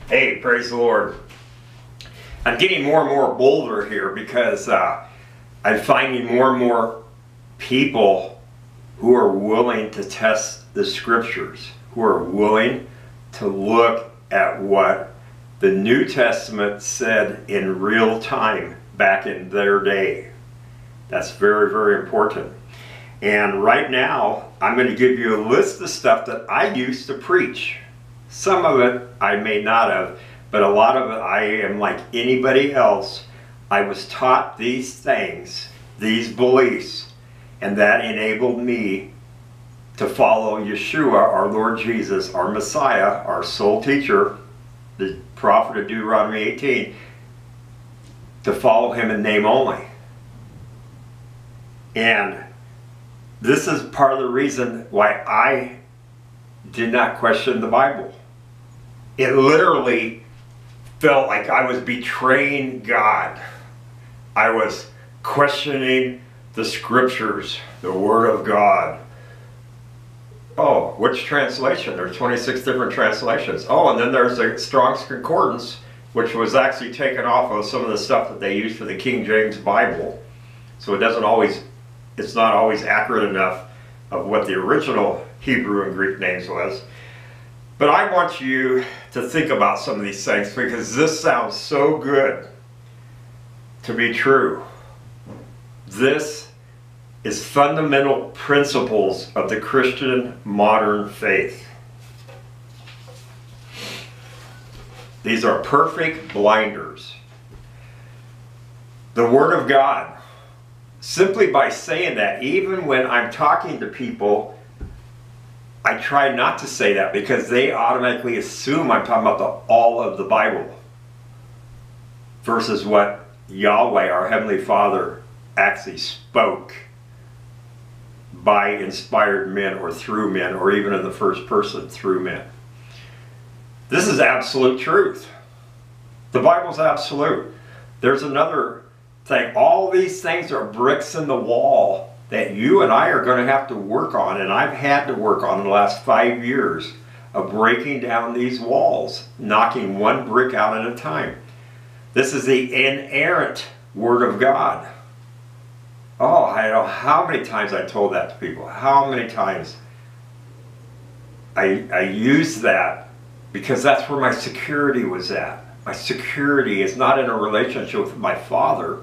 Hey, praise the Lord. I'm getting more and more bolder here because I'm finding more and more people who are willing to test the scriptures, who are willing to look at what the New Testament said in real time back in their day. That's very, very important. And right now, I'm going to give you a list of stuff that I used to preach. Some of it I may not have, but a lot of it I am like anybody else. I was taught these things, these beliefs, and that enabled me to follow Yeshua, our Lord Jesus, our Messiah, our soul teacher, the prophet of Deuteronomy 18, to follow him in name only. And this is part of the reason why I did not question the Bible. It literally felt like I was betraying God. I was questioning the scriptures, the Word of God. Oh, which translation? There's 26 different translations. Oh, and then there's a Strong's Concordance, which was actually taken off of some of the stuff that they used for the King James Bible. So it's not always accurate enough of what the original Hebrew and Greek names was. But I want you to think about some of these things because this sounds so good to be true. This is fundamental principles of the Christian modern faith. These are perfect blinders. The Word of God. Simply by saying that, even when I'm talking to people, I try not to say that because they automatically assume I'm talking about all of the Bible versus what Yahweh, our Heavenly Father, actually spoke by inspired men or through men, or even in the first person through men. This is absolute truth. The Bible's absolute. There's another thing. All these things are bricks in the wall that you and I are going to have to work on, and I've had to work on in the last 5 years of breaking down these walls, knocking one brick out at a time. This is the inerrant Word of God. Oh, I don't know how many times I told that to people, how many times I used that because that's where my security was at. My security is not in a relationship with my Father.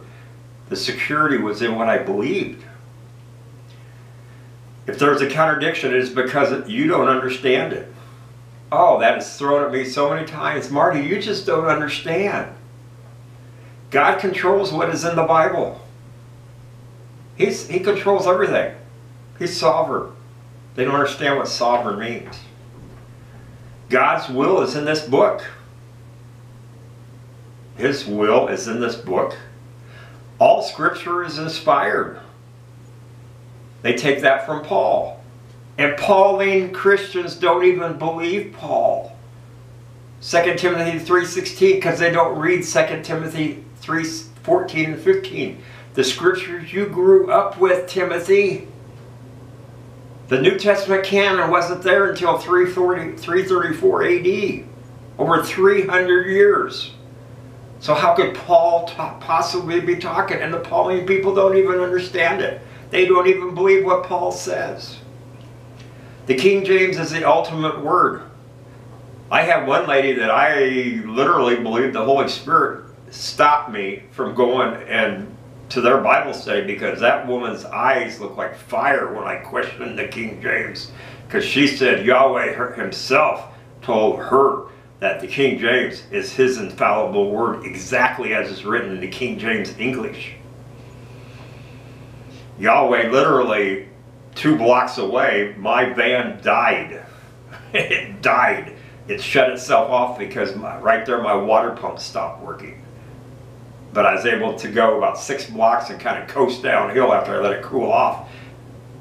The security was in what I believed. If there's a contradiction, it is because you don't understand it. Oh, that is thrown at me so many times. Marty, you just don't understand. God controls what is in the Bible. He controls everything. He's sovereign. They don't understand what sovereign means. God's will is in this book. His will is in this book. All scripture is inspired. They take that from Paul. And Pauline Christians don't even believe Paul. 2 Timothy 3:16, because they don't read 2 Timothy 3:14 and 15. The scriptures you grew up with, Timothy. The New Testament canon wasn't there until 334 AD. Over 300 years. So how could Paul possibly be talking? And the Pauline people don't even understand it. They don't even believe what Paul says. The King James is the ultimate word. I have one lady that I literally believe the Holy Spirit stopped me from going and to their Bible study because that woman's eyes looked like fire when I questioned the King James. Because she said Yahweh himself told her that the King James is his infallible word exactly as it's written in the King James English. Yahweh literally 2 blocks away, my van died. It died. It shut itself off because right there my water pump stopped working. But I was able to go about 6 blocks and kind of coast downhill after I let it cool off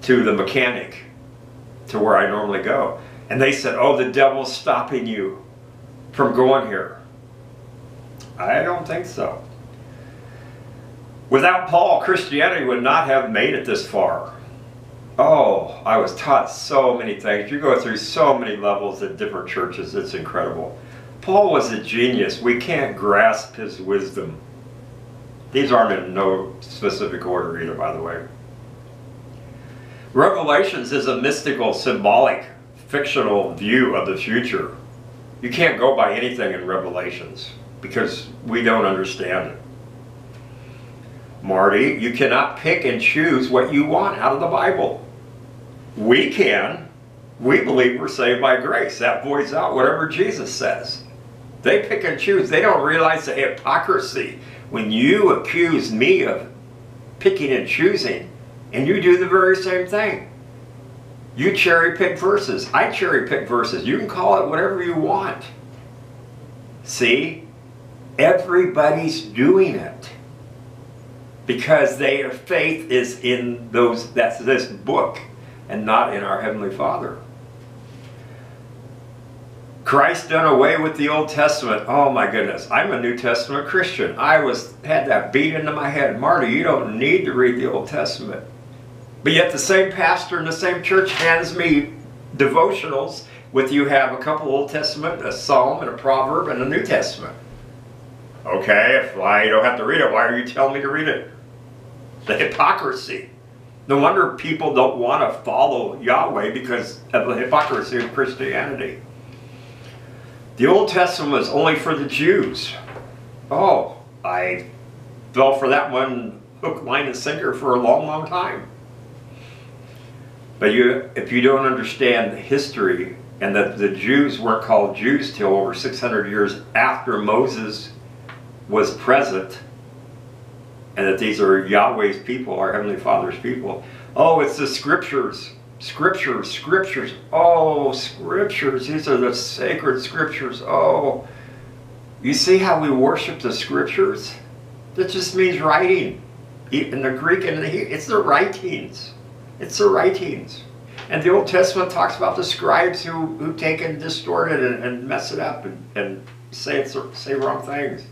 to the mechanic to where I normally go. And they said, oh, the devil's stopping you from going here. I don't think so. Without Paul, Christianity would not have made it this far. Oh, I was taught so many things. You go through so many levels at different churches. It's incredible. Paul was a genius. We can't grasp his wisdom. These aren't in no specific order either, by the way. Revelations is a mystical, symbolic, fictional view of the future. You can't go by anything in Revelations because we don't understand it. Marty, you cannot pick and choose what you want out of the Bible. We can. We believe we're saved by grace. That voids out whatever Jesus says. They pick and choose. They don't realize the hypocrisy when you accuse me of picking and choosing, and you do the very same thing. You cherry pick verses. I cherry pick verses. You can call it whatever you want. See? Everybody's doing it. Because their faith is in this book and not in our Heavenly Father. Christ done away with the Old Testament. Oh my goodness, I'm a New Testament Christian. I had that beat into my head. Marty, you don't need to read the Old Testament. But yet the same pastor in the same church hands me devotionals with you have a couple Old Testament, a Psalm and a Proverb and a New Testament. Okay, if I don't have to read it, why are you telling me to read it? The hypocrisy. No wonder people don't want to follow Yahweh because of the hypocrisy of Christianity. The Old Testament was only for the Jews. Oh, I fell for that one hook, line, and sinker for a long, long time. But if you don't understand the history, and that the Jews weren't called Jews till over 600 years after Moses was present, and that these are Yahweh's people, our Heavenly Father's people. Oh, it's the scriptures. Scriptures, scriptures. Oh, scriptures. These are the sacred scriptures. Oh, you see how we worship the scriptures? That just means writing. In the Greek and the Hebrew, it's the writings. It's the writings. And the Old Testament talks about the scribes who take and distort it and mess it up and say wrong things.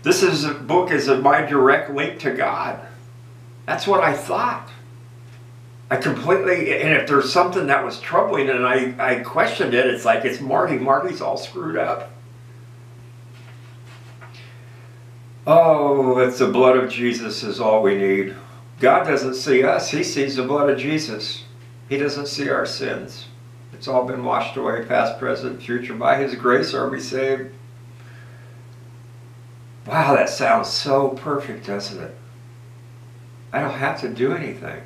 This book is my direct link to God. That's what I thought. I completely, and if there's something that was troubling and I questioned it, it's like it's Marty. Marty's all screwed up. Oh, it's the blood of Jesus is all we need. God doesn't see us. He sees the blood of Jesus. He doesn't see our sins. It's all been washed away, past, present, future. By His grace are we saved. Wow, that sounds so perfect, doesn't it? I don't have to do anything.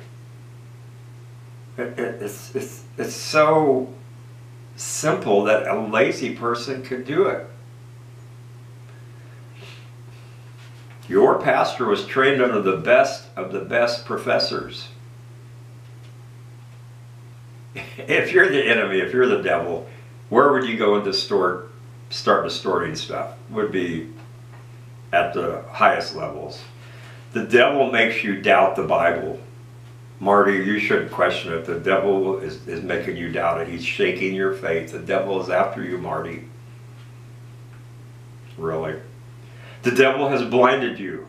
It's so simple that a lazy person could do it. Your pastor was trained under the best of the best professors. If you're the enemy, if you're the devil, where would you go and start distorting stuff? Would be at the highest levels. The devil makes you doubt the Bible. Marty, you shouldn't question it. The devil is making you doubt it. He's shaking your faith. The devil is after you, Marty. Really. The devil has blinded you.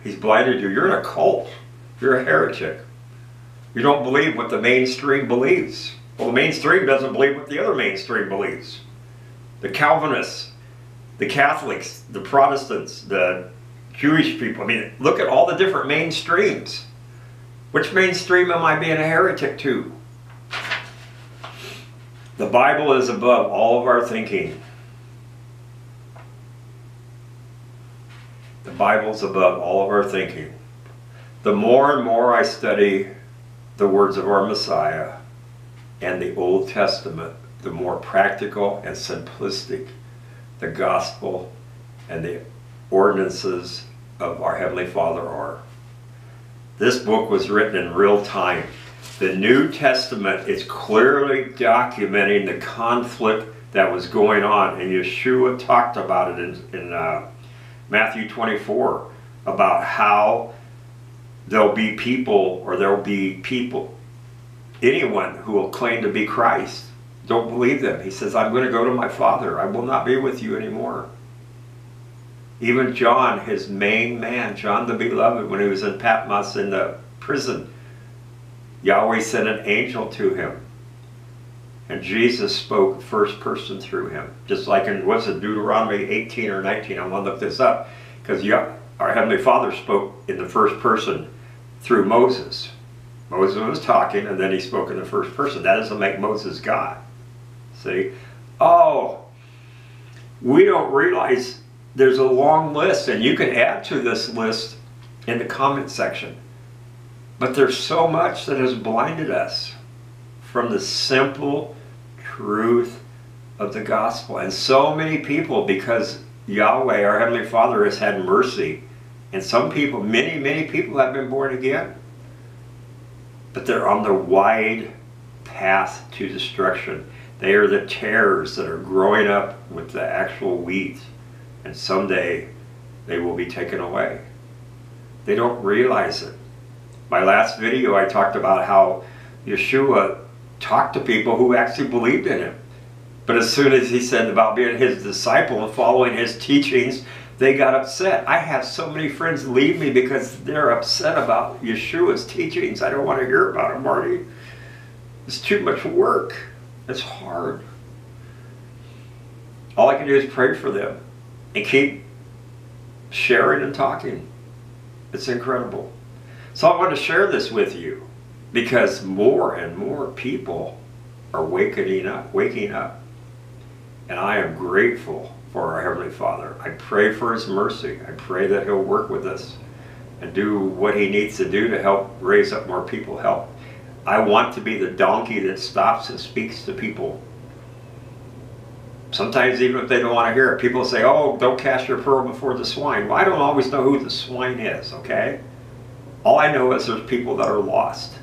He's blinded you. You're in a cult. You're a heretic. You don't believe what the mainstream believes. Well, the mainstream doesn't believe what the other mainstream believes. The Calvinists, the Catholics, the Protestants, the Jewish people. I mean, look at all the different mainstreams. Which mainstream am I being a heretic to? The Bible is above all of our thinking. The Bible's above all of our thinking. The more and more I study the words of our Messiah and the Old Testament, the more practical and simplistic the gospel and the ordinances of our Heavenly Father are. This book was written in real time. The New Testament is clearly documenting the conflict that was going on, and Yeshua talked about it in Matthew 24, about how there'll be people, anyone who will claim to be Christ. Don't believe them. He says, I'm going to go to my Father. I will not be with you anymore. Even John, his main man, John the Beloved, when he was in Patmos in the prison, Yahweh sent an angel to him. And Jesus spoke first person through him. Just like in, what's it, Deuteronomy 18 or 19? I want to look this up. Because our Heavenly Father spoke in the first person through Moses. Moses was talking, and then he spoke in the first person. That doesn't make Moses God. See? Oh, we don't realize there's a long list, and you can add to this list in the comment section. But there's so much that has blinded us from the simple truth of the gospel. And so many people, because Yahweh, our Heavenly Father, has had mercy. And some people, many people have been born again. But they're on the wide path to destruction. They are the tares that are growing up with the actual wheat. And someday they will be taken away. They don't realize it. My last video I talked about how Yeshua talked to people who actually believed in him. But as soon as he said about being his disciple and following his teachings, they got upset. I have so many friends leave me because they're upset about Yeshua's teachings. I don't want to hear about it, Marty. It's too much work. It's hard. All I can do is pray for them and keep sharing and talking. It's incredible. So I want to share this with you because more and more people are waking up. And I am grateful for our Heavenly Father. I pray for his mercy. I pray that he'll work with us and do what he needs to do to help raise up more people. I want to be the donkey that stops and speaks to people. Sometimes even if they don't want to hear it, people say, oh, don't cast your pearl before the swine. Well, I don't always know who the swine is, okay? All I know is there's people that are lost,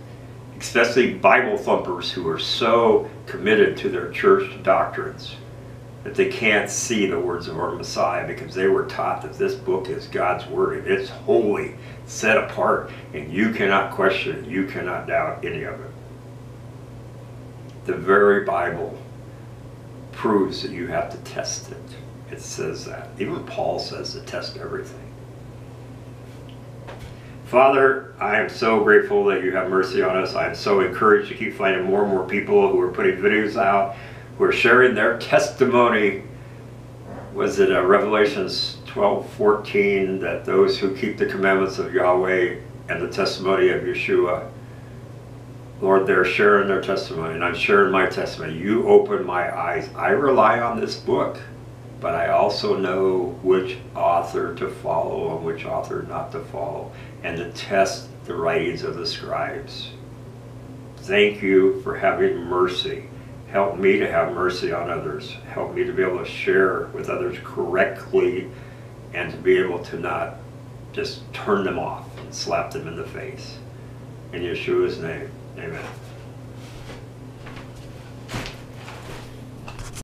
especially Bible thumpers who are so committed to their church doctrines that they can't see the words of our Messiah because they were taught that this book is God's word and it's holy, set apart, and you cannot question it, you cannot doubt any of it. The very Bible proves that you have to test it. It says that. Even Paul says to test everything. Father, I am so grateful that you have mercy on us. I am so encouraged to keep finding more and more people who are putting videos out, who are sharing their testimony. Was it Revelations 12:14, that those who keep the commandments of Yahweh and the testimony of Yeshua, Lord, they're sharing their testimony, and I'm sharing my testimony. You open my eyes. I rely on this book, but I also know which author to follow and which author not to follow, and to test the writings of the scribes. Thank you for having mercy. Help me to have mercy on others. Help me to be able to share with others correctly and to be able to not just turn them off and slap them in the face. In Yeshua's name, amen.